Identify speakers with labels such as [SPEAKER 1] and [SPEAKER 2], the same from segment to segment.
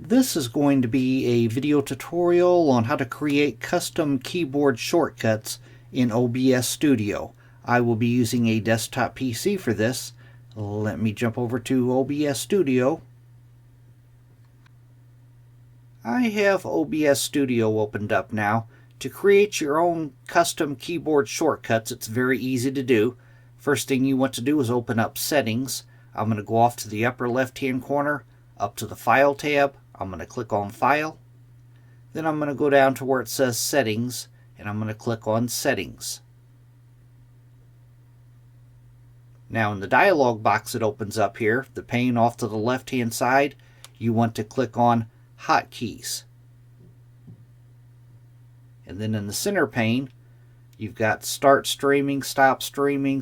[SPEAKER 1] This is going to be a video tutorial on how to create custom keyboard shortcuts in OBS Studio. I will be using a desktop PC for this. Let me jump over to OBS Studio. I have OBS Studio opened up now. To create your own custom keyboard shortcuts, it's very easy to do. First thing you want to do is open up Settings. I'm going to go off to the upper left hand corner, up to the File tab. I'm going to click on File. Then I'm going to go down to where it says Settings, and I'm going to click on Settings. Now in the dialog box that opens up here, the pane off to the left hand side, you want to click on Hotkeys. And then in the center pane, you've got Start Streaming, Stop Screaming,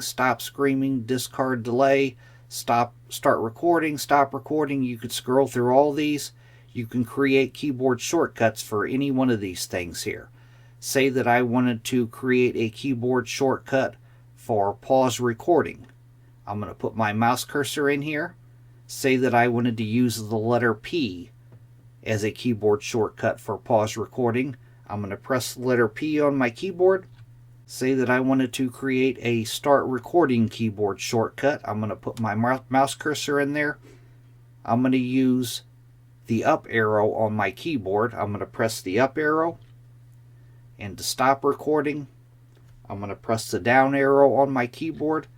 [SPEAKER 1] Discard Delay, Start Recording, Stop Recording. You could scroll through all these. You can create keyboard shortcuts for any one of these things here. Say that I wanted to create a keyboard shortcut for pause recording. I'm going to put my mouse cursor in here. Say that I wanted to use the letter P as a keyboard shortcut for pause recording. I'm going to press the letter P on my keyboard. Say that I wanted to create a start recording keyboard shortcut. I'm going to put my mouse cursor in there. I'm going to use the up arrow on my keyboard. I'm going to press the up arrow. And to stop recording, I'm going to press the down arrow on my keyboard.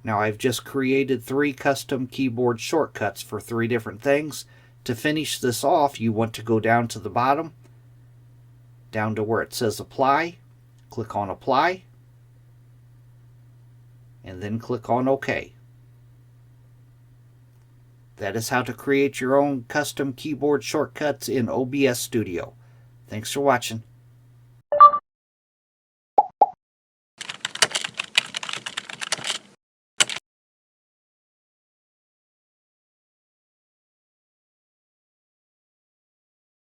[SPEAKER 1] Now I've just created 3 custom keyboard shortcuts for 3 different things. To finish this off, you want to go down to the bottom, down to where it says Apply. Click on Apply, and then click on OK. That is how to create your own custom keyboard shortcuts in OBS Studio. Thanks for watching.